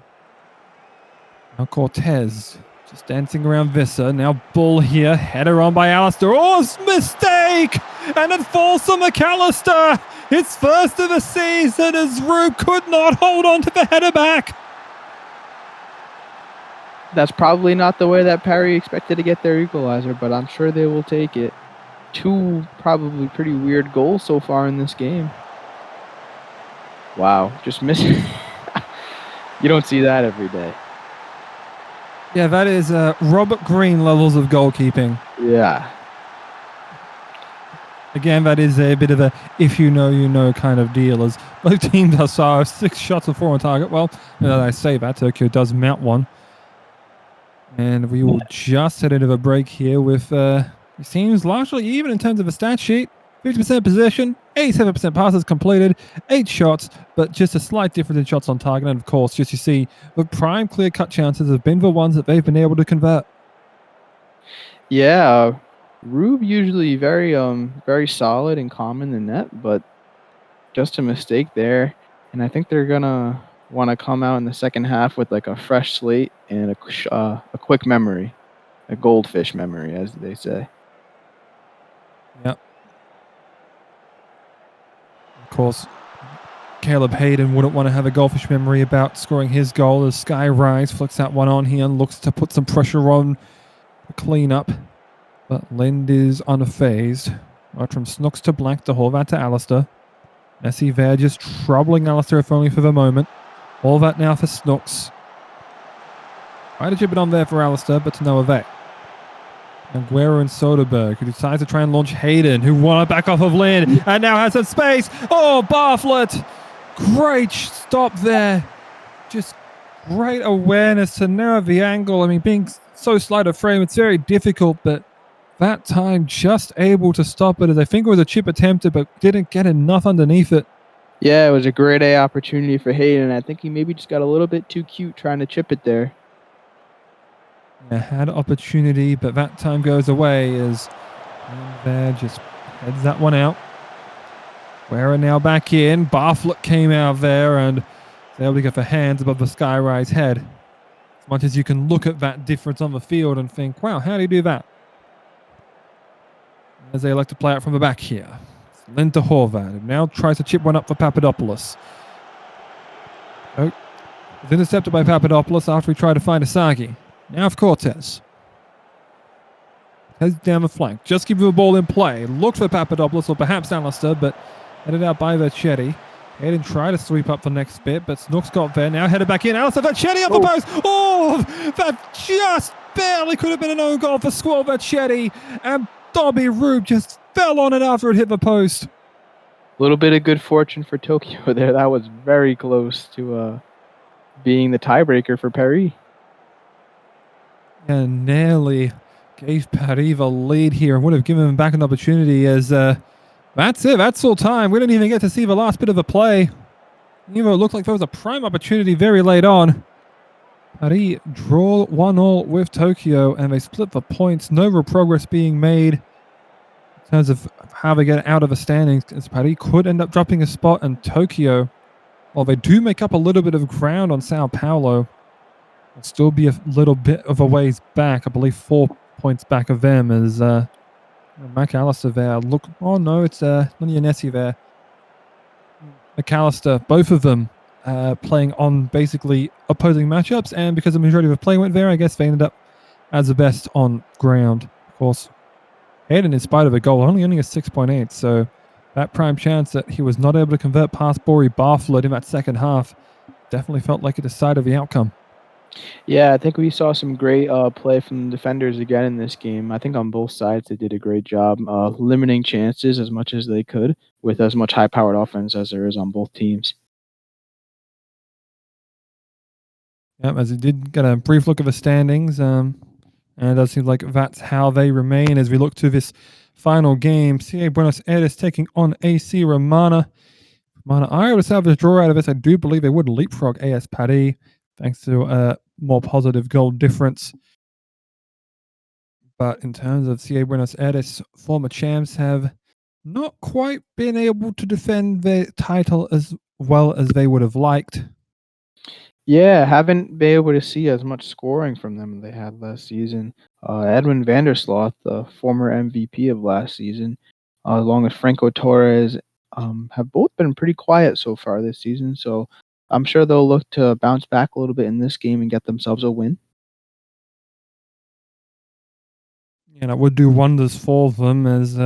Now Cortez just dancing around Visser. Now Bull here. Header on by Alistair. Oh, mistake! And it falls to McAllister. It's first of the season as Rube could not hold on to the header back. That's probably not the way that Parry expected to get their equalizer, but I'm sure they will take it. 2 probably pretty weird goals so far in this game. Wow, just missing. You don't see that every day. Yeah, that is Robert Green levels of goalkeeping. Yeah. Again, that is a bit of a if you know kind of deal, as both teams are saw 6 shots and 4 on target. Well, I say that, Tokyo does mount one. And we will just head into a break here with, it seems largely even in terms of a stat sheet. 50% possession, 87% passes completed, 8 shots, but just a slight difference in shots on target. And of course, just you see, the prime clear-cut chances have been the ones that they've been able to convert. Yeah, Rube usually very solid and calm in the net, but just a mistake there, and I think they're gonna want to come out in the second half with like a fresh slate and a quick memory, a goldfish memory, as they say. Yep. Of course, Caleb Hayden wouldn't want to have a goldfish memory about scoring his goal as Sky Rise flicks that one on here and looks to put some pressure on the cleanup. But Lind is unfazed. Right from Snooks to Black to Horvat to Alistair. Messi there just troubling Alistair if only for the moment. All that now for Snooks. Tried to chip it on there for Alistair, but to no avail. Aguero and Soderberg, who decides to try and launch Hayden, who won it back off of Lind, and now has some space. Oh, Bartlett! Great stop there. Just great awareness to narrow the angle. I mean, being so slight of frame, it's very difficult, but that time just able to stop it, as I think it was a chip attempted, but didn't get enough underneath it. Yeah, it was a great A opportunity for Hayden. I think he maybe just got a little bit too cute trying to chip it there. Yeah, had opportunity, but that time goes away as there just heads that one out. Guerra now back in. Bartlett came out there and was able to get the hands above the Skyrise head. As much as you can look at that difference on the field and think, wow, how do you do that? As they like to play it from the back here. Lind to Horvat, who now tries to chip one up for Papadopoulos. Oh, was intercepted by Papadopoulos after he tried to find Asagi. Now for Cortez. Heads down the flank. Just keep the ball in play. Looked for Papadopoulos or perhaps Alistair, but headed out by Vercetti. Hayden tried to sweep up the next bit, but Snooks got there. Now headed back in. Alistair Vercetti up the post. Oh, that just barely could have been an own goal for Squall Vercetti. And Dobby Rube just fell on it after it hit the post. A little bit of good fortune for Tokyo there. That was very close to being the tiebreaker for Paris. And nearly gave Paris the lead here and would have given him back an opportunity, as that's it. That's all time. We didn't even get to see the last bit of the play. Even though it looked like there was a prime opportunity very late on. Paris draw 1-1 with Tokyo, and they split the points. No real progress being made in terms of how they get out of the standings, as Paris could end up dropping a spot, and Tokyo, while they do make up a little bit of ground on Sao Paulo, will still be a little bit of a ways back. I believe 4 points back of them, as McAllister there. Look, oh no, it's Nunyanesi there. McAllister, both of them playing on basically opposing matchups, and because the majority of the play went there, I guess they ended up as the best on ground. Of course, Hayden, in spite of a goal, only a 6.8, so that prime chance that he was not able to convert past Bori Bartlett in that second half definitely felt like it decided the outcome. Yeah, I think we saw some great play from the defenders again in this game. I think on both sides they did a great job limiting chances as much as they could with as much high-powered offense as there is on both teams. Yep, as we did get a brief look at the standings, and it does seem like that's how they remain as we look to this final game. CA Buenos Aires taking on AC Romana. Romana are able to salvage a draw out of this. I do believe they would leapfrog AS Paris thanks to a more positive goal difference. But in terms of CA Buenos Aires, former champs have not quite been able to defend their title as well as they would have liked. Yeah, haven't been able to see as much scoring from them as they had last season. Edwin Vandersloot, the former MVP of last season, along with Franco Torres, have both been pretty quiet so far this season. So I'm sure they'll look to bounce back a little bit in this game and get themselves a win. And it would do wonders for them, as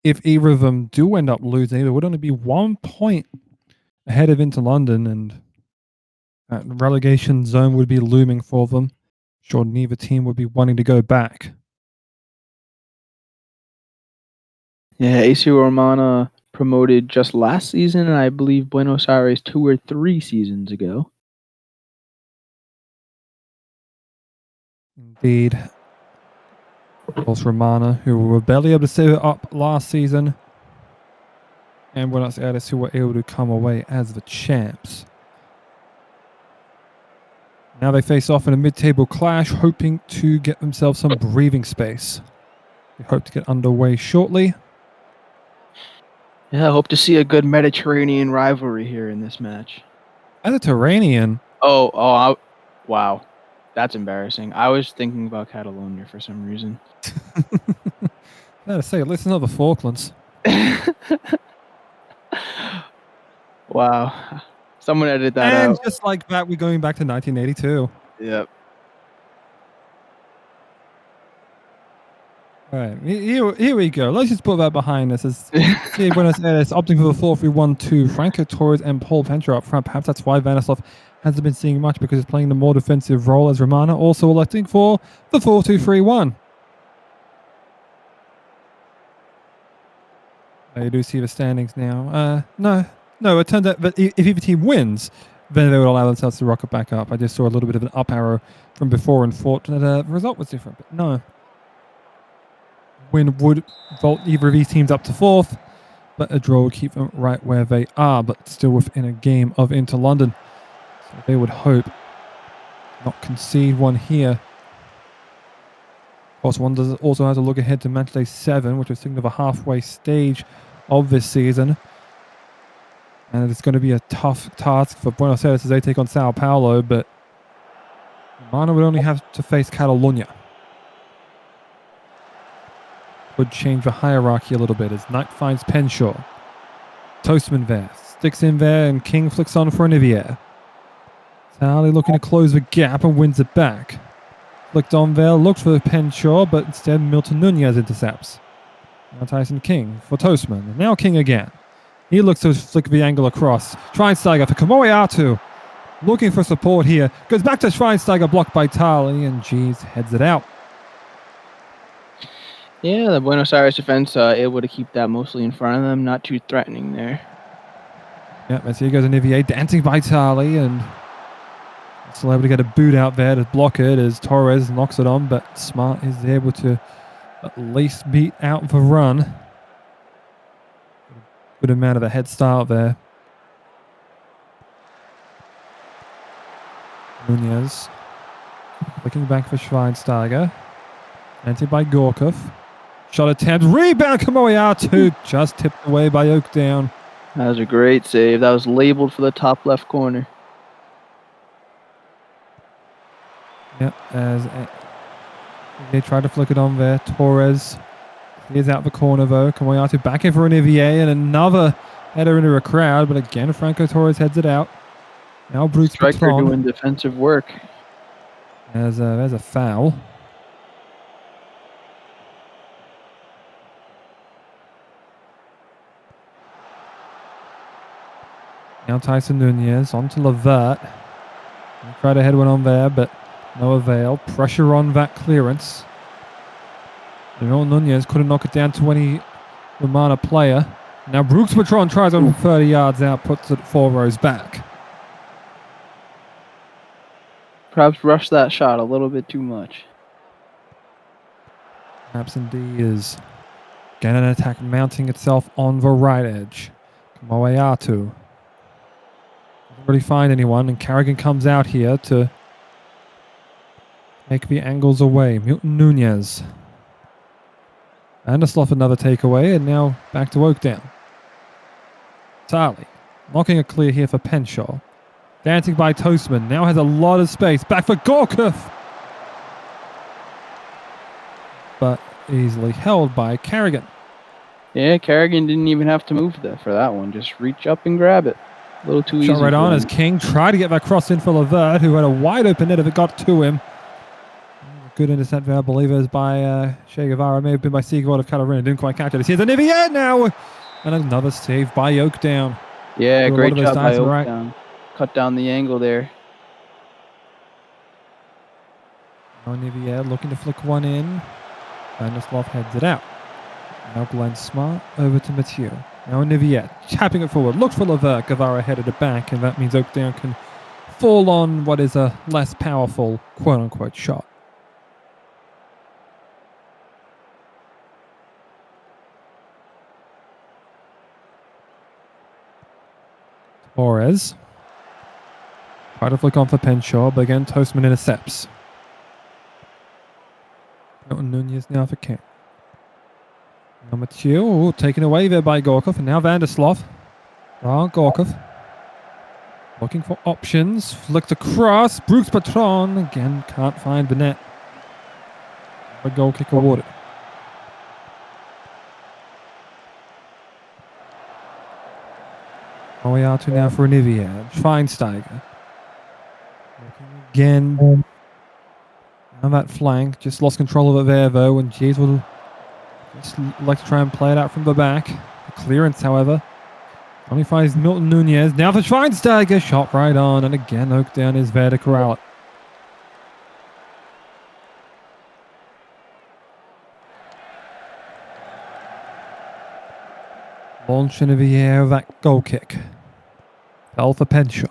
if either of them do end up losing, it would only be 1 point ahead of Inter London, and That relegation zone would be looming for them. Sure, neither team would be wanting to go back. Yeah, AC Romana promoted just last season, and I believe Buenos Aires 2 or 3 seasons ago. Indeed. Of course, Romana, who were barely able to stay up last season, and Buenos Aires, who were able to come away as the champs. Now they face off in a mid-table clash, hoping to get themselves some breathing space. We hope to get underway shortly. Yeah, I hope to see a good Mediterranean rivalry here in this match. Mediterranean? Wow. That's embarrassing. I was thinking about Catalonia for some reason. I gotta say, listen to the Falklands. Wow. Someone edit that And out. just like that, we're going back to 1982. Yep. All right, here we go. Let's just put that behind us. As see Buenos Aires opting for the 4-3-1-2. Franco Torres and Paul Pencher up front. Perhaps that's why Vanislav hasn't been seeing much, because he's playing the more defensive role, as Romana also electing for the 4-2-3-1. You do see the standings now. No, it turns out that if either team wins, then they would allow themselves to rocket back up. I just saw a little bit of an up arrow from before and thought that the result was different, but no. Win would vault either of these teams up to 4th, but a draw would keep them right where they are, but still within a game of Inter London. So they would hope not concede one here. Of course, one does also have to look ahead to Matchday 7, which is thinking of a halfway stage of this season. And it's going to be a tough task for Buenos Aires as they take on Sao Paulo, but Romana would only have to face Catalunya. Would change the hierarchy a little bit as Knight finds Penshaw. Toastman there, sticks in there, and King flicks on for Olivier. Tally looking to close the gap and wins it back. Flicked on there, looked for Penshaw, but instead Milton Nunez intercepts. Now Tyson King for Toastman, and now King again. He looks to flick the angle across. Schweinsteiger for Kamoeatu. Looking for support here. Goes back to Schweinsteiger, blocked by Tali, and G's heads it out. Yeah, the Buenos Aires defense able to keep that mostly in front of them. Not too threatening there. Yeah, as here goes Olivier, dancing by Tali, and still able to get a boot out there to block it as Torres knocks it on, but Smart is able to at least beat out the run. Good amount of a head start there. Nunez looking back for Schweinsteiger. Entered by Gorkov. Shot attempt. Rebound. Kamoeatu just tipped away by Oakdown. That was a great save. That was labeled for the top left corner. Yep, as they tried to flick it on there. Torres is out the corner though. Kamoeatu back in for an Olivier and another header into a crowd, but again Franco Torres heads it out. Now Bruce Striker doing defensive work. There's a foul. Now Tyson Nunez onto Levert. Tried to head one on there, but no avail. Pressure on that clearance. Nunez couldn't knock it down to any Romana player. Now Brooks Patron tries on 30 yards out, puts it 4 rows back. Perhaps rushed that shot a little bit too much. Perhaps indeed is. Again an attack mounting itself on the right edge. Kamoeatu. Doesn't really find anyone, and Carrigan comes out here to make the angles away. Milton Nunez. Andersloff another takeaway, and now back to Oakdown. Tali knocking it clear here for Penshaw. Dancing by Toastman, now has a lot of space. Back for Gorkov! But easily held by Carrigan. Yeah, Carrigan didn't even have to move for that one. Just reach up and grab it. A little too easy. Shot right on as King tried to get that cross in for Levert, who had a wide open net if it got to him. Good intercept there, I believe it was by Che Guevara. May have been by Seagull of Catalunya. Didn't quite catch it. Here's an Olivier now! And another save by Oakdown. Yeah, great job by Oakdown. Cut down the angle there. Now Nivier looking to flick one in. Vanderslov heads it out. Now Glenn Smart over to Mathieu. Now Nivier tapping it forward. Looks for Levert. Guevara headed it back, and that means Oakdown can fall on what is a less powerful quote-unquote shot. Torres. Try to flick on for Penshaw, but again, Toastman intercepts. Milton Nunez now for King. Now Mathieu, taken away there by Gorkov, and now Vanderslov. Gorkov. Looking for options. Flicked across. Brooks Patron. Again, can't find the net. A goal kick awarded. Oyatu now for Nivier. Schweinsteiger. Looking again. On that flank. Just lost control of it there, though. And Jeez will just like to try and play it out from the back. The clearance, however, only finds Milton Nunez. Now for Schweinsteiger. Shot right on. And again, Oakdown is there to corral it. Launch into the air of that goal kick. Fell for Penshaw.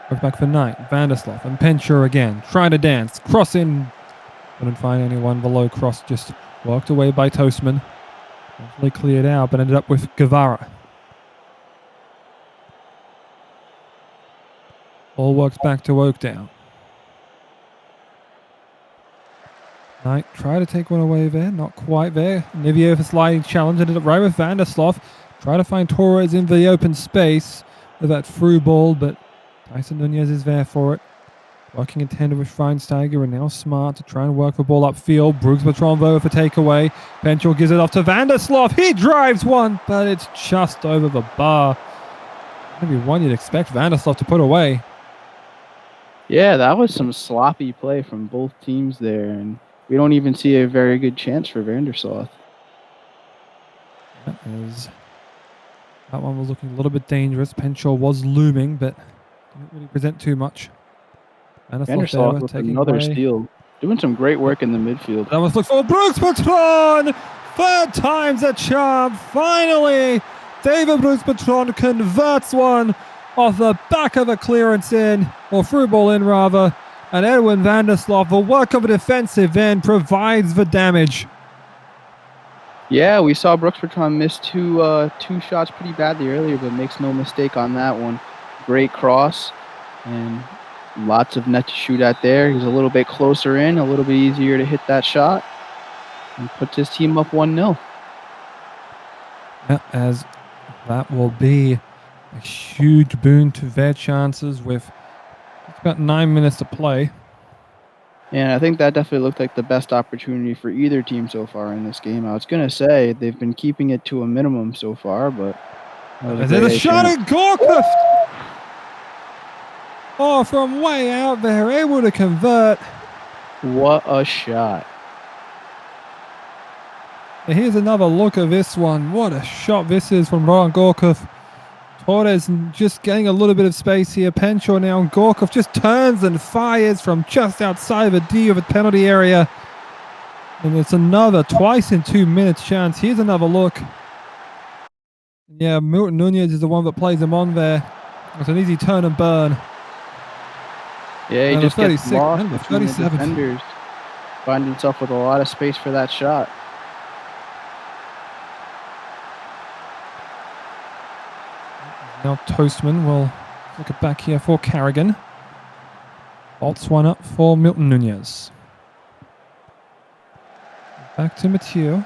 Goes back for Knight. Vanderslov and Penshaw again. Trying to dance. Cross in. Couldn't find anyone below cross. Just walked away by Toastman. Eventually cleared out, but ended up with Guevara. All works back to Oakdown. Knight tried to take one away there. Not quite there. Nivier for sliding challenge. Ended up right with Vanderslov. Try to find Torres in the open space with that through ball, but Tyson Nunez is there for it. Working in tandem with Schweinsteiger, and now Smart to try and work the ball upfield. Brooks Patron though for takeaway. Penchel gives it off to Vanderslov. He drives one, but it's just over the bar. Maybe one you'd expect Vanderslov to put away. Yeah, that was some sloppy play from both teams there, and we don't even see a very good chance for Vanderslov. That one was looking a little bit dangerous. Penshaw was looming, but didn't really present too much. Vanderslov with another steal. Doing some great work in the midfield. That was looked for Brooks Patron! Third time's a charm. Finally, David Brooks Patron converts one off the back of a clearance in, or through ball in rather. And Edwin Vanderslov, the work of a defensive end, provides the damage. Yeah, we saw Brooks Patron miss two shots pretty badly earlier, but makes no mistake on that one. Great cross, and lots of net to shoot at there. He's a little bit closer in, a little bit easier to hit that shot, and puts his team up 1-0. Yeah, as that will be a huge boon to their chances with about 9 minutes to play. And I think that definitely looked like the best opportunity for either team so far in this game. I was going to say they've been keeping it to a minimum so far, but... There's a shot at Gorkov! Oh, from way out there, able to convert. What a shot. And here's another look at this one. What a shot this is from Roman Gorkov. Torres just getting a little bit of space here. Penshaw now. Gorkov just turns and fires from just outside the D of the penalty area. And it's another twice in 2 minutes chance. Here's another look. Yeah, Milton Nunez is the one that plays him on there. It's an easy turn and burn. Yeah, he just gets lost between the 37. defenders. Find himself with a lot of space for that shot. Now Toastman will look it back here for Carrigan. Bolts one up for Milton Nunez. Back to Mathieu.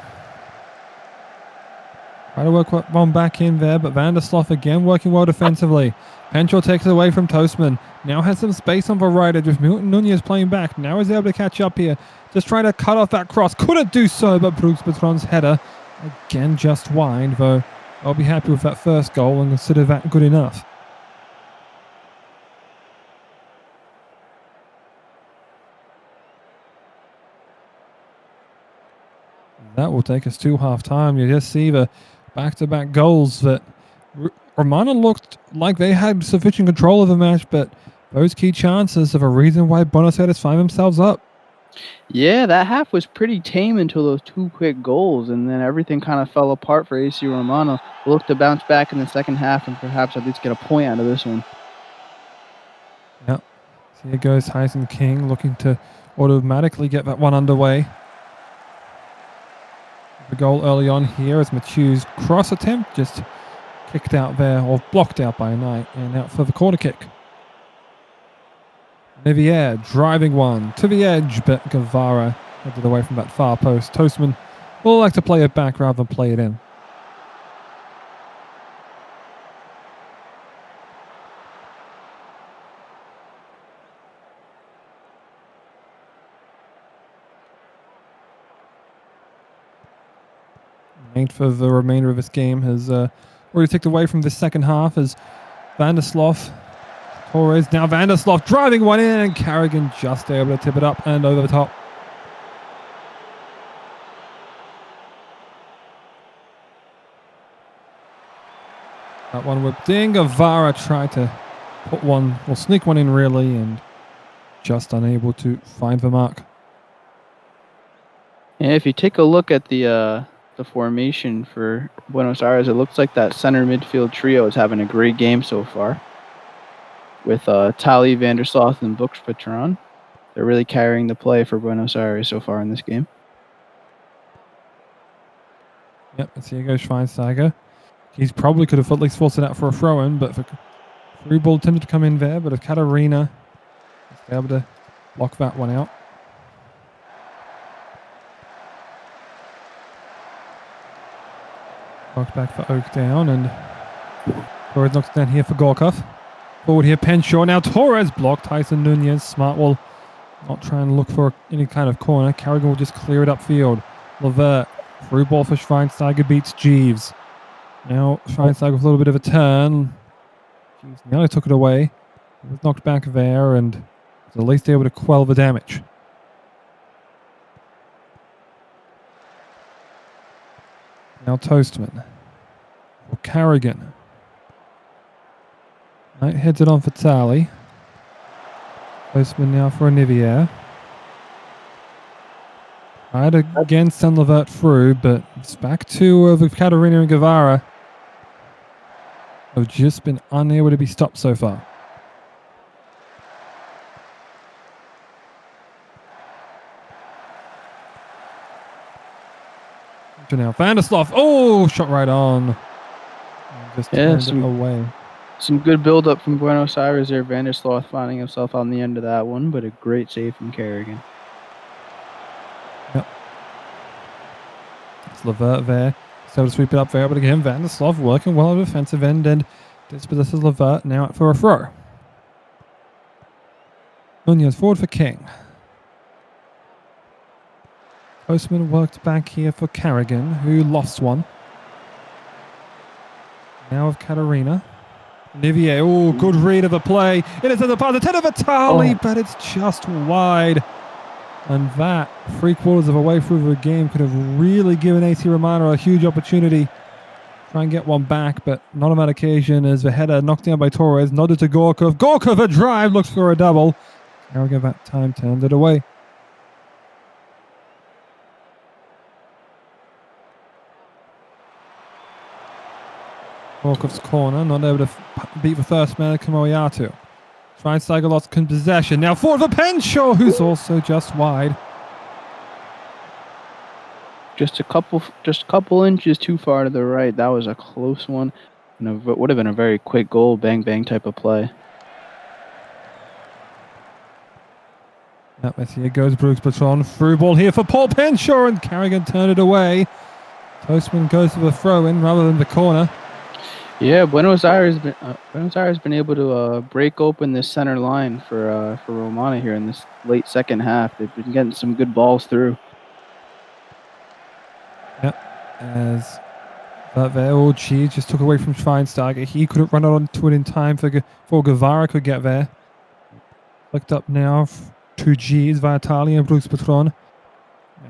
Try to work one back in there, but Vanderslov again working well defensively. Penshaw takes it away from Toastman. Now has some space on the right edge with Milton Nunez playing back. Now is able to catch up here. Just trying to cut off that cross. Couldn't do so, but Brooks Patron's header again just wide, though I'll be happy with that first goal and consider that good enough. That will take us to half-time. You just see the back-to-back goals that Romana looked like they had sufficient control of the match, but those key chances are a reason why Buenos Aires find themselves up. Yeah, that half was pretty tame until those 2 quick goals, and then everything kind of fell apart for AC Romano. Look to bounce back in the second half and perhaps at least get a point out of this one. Yep. So here goes Tyson King looking to automatically get that one underway. The goal early on here as Mathieu's cross attempt just kicked out there, or blocked out by Knight, and out for the corner kick. Nivier driving one to the edge, but Guevara headed away from that far post. Toastman will like to play it back rather than play it in. Made for the remainder of this game has already ticked away from this second half as Vandersloot, Torres, now Vandersloot driving one in, and Carrigan just able to tip it up and over the top. That one whipped in. Guevara tried to put one, or sneak one in really, and just unable to find the mark. And if you take a look at the formation for Buenos Aires, it looks like that center midfield trio is having a great game so far. With Tali, Vandersloot, and Books Patron. They're really carrying the play for Buenos Aires so far in this game. Yep, and here goes Schweinsteiger. He's probably could have at least forced it out for a throw-in, but the through ball tended to come in there, but if Katarina is able to block that one out. Knocked back for Oak down, and Torres knocks down here for Gorkov. Forward here, Penshaw. Now Torres blocked. Tyson Nunez. Smart will not try and look for any kind of corner. Carrigan will just clear it upfield. Levert. Through ball for Schweinsteiger beats Jeeves. Now Schweinsteiger with a little bit of a turn. Jeeves nearly took it away. It was knocked back there and was at least able to quell the damage. Now Toastman. For Carrigan. Knight heads it on for Tali. Toastman now for Nivier. Tried again, send Levert through, but it's back to Katarina and Guevara. Have just been unable to be stopped so far. Now Vandersloot. Oh, shot right on. And just turned it away. Some good build-up from Buenos Aires there. Vandersloot finding himself on the end of that one, but a great save from Carrigan. Yep. It's Levert there. So to sweep it up there, but again, Vandersloot working well on the defensive end, and dispossesses Levert now out for a throw. Nunez forward for King. Postman worked back here for Carrigan, who lost one. Now of Katarina. Nivier, oh, good read of the play. It is in the pass, the 10 of Vitali, but it's just wide. And that, 3/4 of a way through the game, could have really given AC Romana a huge opportunity. Try and get one back, but not on that occasion as the header knocked down by Torres, nodded to Gorkov. Gorkov a drive, looks for a double. Carrigan that time turned it away. Gorkov's corner, not able to beat the first man, Kamoyatu. Schweinsteiger lost possession. Now forward for Penshaw, who's also just wide. Just a couple inches too far to the right. That was a close one, and it would have been a very quick goal, bang bang type of play. Yep, as here goes Brooks Patron. Through ball here for Paul Penshaw, and Carrigan turned it away. Toastman goes for the throw-in rather than the corner. Yeah, Buenos Aires been able to break open this center line for Romana here in this late second half. They've been getting some good balls through. Yep, as that there, oh gee, just took away from Schweinsteiger. He couldn't run onto it in time for Guevara could get there. Flicked up now to G's, Vitali and Brooks Patron.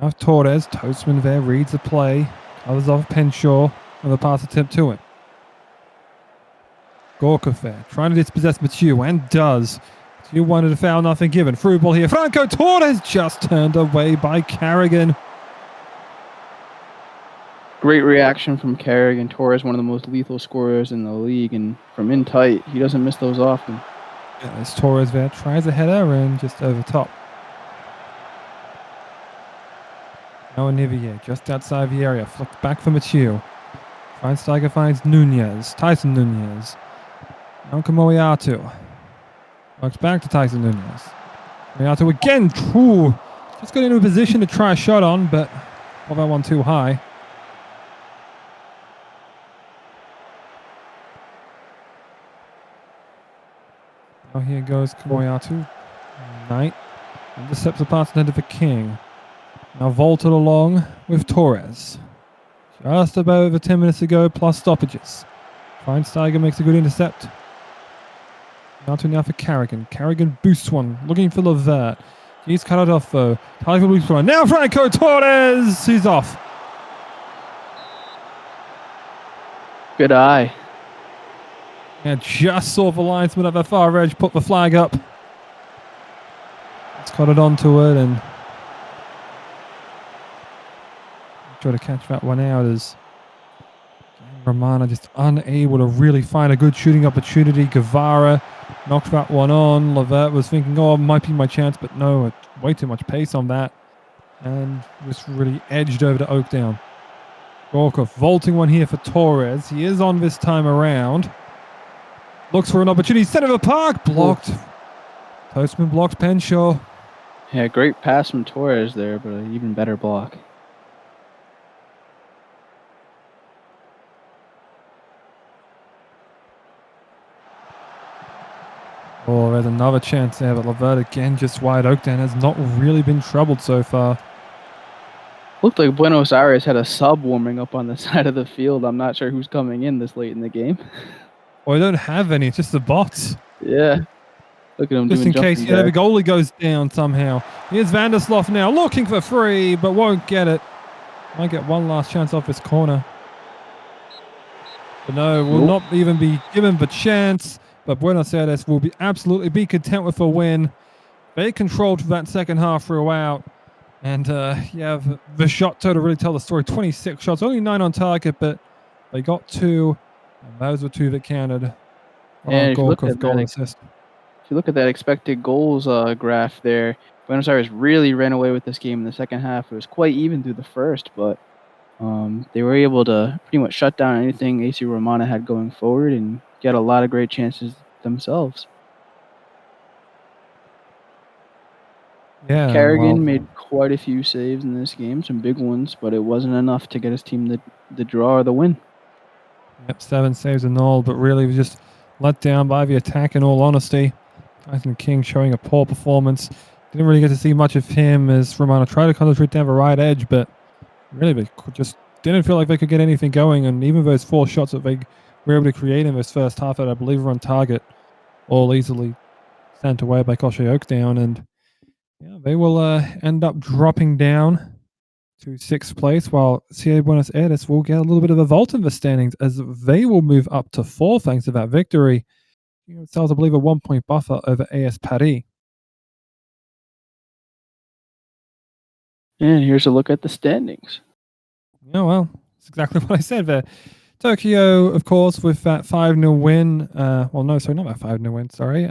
Now Torres, Toastman there, reads the play, covers off Penshaw, and the pass attempt to him. Gorkov there, trying to dispossess Mathieu, and does. You wanted a foul, nothing given. Through ball here. Franco Torres just turned away by Carrigan. Great reaction from Carrigan. Torres, one of the most lethal scorers in the league, and from in tight, he doesn't miss those often. Yeah, there's Torres there. Tries a header and just over top. Now Nivier, just outside the area. Flicked back for Mathieu. Schweinsteiger finds Nunez. Tyson Nunez. Now Moyatu. Works back to Tyson Nunez. Moyatu again. Ooh, just got into a position to try a shot on, but that one too high. Now here goes Moyatu. Knight. Intercepts the pass into the King. Now vaulted along with Torres. Just about over 10 minutes ago, plus stoppages. Schweinsteiger makes a good intercept. Now for Carrigan. Carrigan boosts one, looking for Levert. He's cut it off though. Now Franco Torres! He's off. Good eye. Yeah, just saw the linesman at the far edge put the flag up. Let's cut it onto it and try to catch that one out as Romana just unable to really find a good shooting opportunity. Guevara knocked that one on. Levert was thinking, oh, it might be my chance, but no, way too much pace on that. And just really edged over to Oakdown. Gorkov vaulting one here for Torres. He is on this time around. Looks for an opportunity. Centre of the park. Blocked. Postman blocks Penshaw. Yeah, great pass from Torres there, but an even better block. Oh, there's another chance there, but Levert again just wide. Oakdown has not really been troubled so far. Looked like Buenos Aires had a sub warming up on the side of the field. I'm not sure who's coming in this late in the game. Well, we don't have any. It's just the bots. Yeah. Look at him just doing in case the goalie goes down somehow. Here's Vandersloot now looking for free, but won't get it. Might get one last chance off this corner. But no, will not even be given the chance. But Buenos Aires will absolutely be content with a win. They controlled that second half throughout. And yeah, the shot total really tell the story. 26 shots, only 9 on target, but they got 2. And those were 2 that counted. And if you look at goal assist. If you look at that expected goals graph there, Buenos Aires really ran away with this game in the second half. It was quite even through the first, but they were able to pretty much shut down anything AC Romana had going forward and get a lot of great chances themselves. Yeah, Carrigan made quite a few saves in this game, some big ones, but it wasn't enough to get his team the draw or the win. Yep, 7 saves and all, but really was just let down by the attack in all honesty. Tyson King showing a poor performance. Didn't really get to see much of him as Romana tried to concentrate down the right edge, but really they just didn't feel like they could get anything going. And even those 4 shots that they were able to create in this first half that I believe were on target, all easily sent away by Koche Oakdown. And yeah, they will end up dropping down to 6th place, while CA Buenos Aires will get a little bit of a vault in the standings as they will move up to 4 thanks to that victory. Themselves, I believe, a 1-point buffer over AS Paris. And here's a look at the standings. Oh, well, that's exactly what I said there. Tokyo, of course, with that 5-0 win. Well, no, sorry, not that 5-0 win, sorry.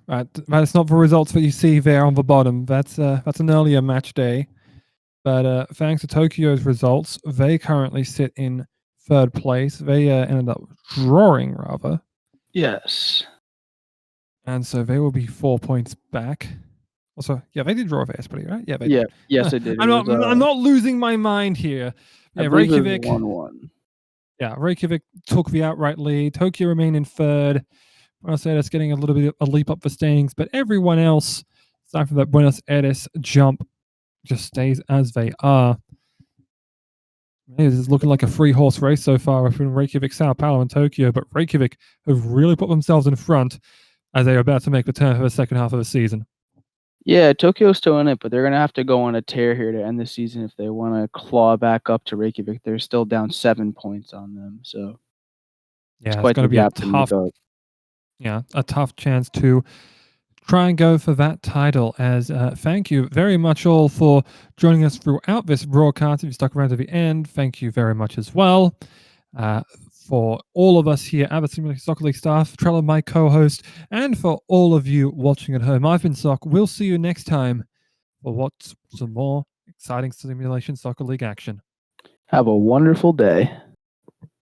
That's not the results that you see there on the bottom. That's an earlier match day. But thanks to Tokyo's results, they currently sit in 3rd place. They ended up drawing, rather. Yes. And so they will be 4 points back. Also, yeah, they did draw with Esprit, right? Yeah, they did. Yes, they did. I'm not losing my mind here. Yeah, Reykjavik 1-1. Yeah, Reykjavik took the outright lead. Tokyo remained in 3rd. Buenos Aires getting a little bit of a leap up the standings, but everyone else, aside from that Buenos Aires jump, just stays as they are. This is looking like a 3-horse race so far between Reykjavik, Sao Paulo, and Tokyo, but Reykjavik have really put themselves in front as they are about to make the turn for the second half of the season. Yeah, Tokyo's still in it, but they're going to have to go on a tear here to end the season if they want to claw back up to Reykjavik. They're still down 7 points on them, so yeah, it's quite going to be a tough. Yeah, a tough chance to try and go for that title. As thank you very much all for joining us throughout this broadcast. If you stuck around to the end, thank you very much as well. For all of us here at the Simulated Soccer League staff, Trella, my co-host, and for all of you watching at home, I've been Sock. We'll see you next time for what's some more exciting Simulation Soccer League action. Have a wonderful day.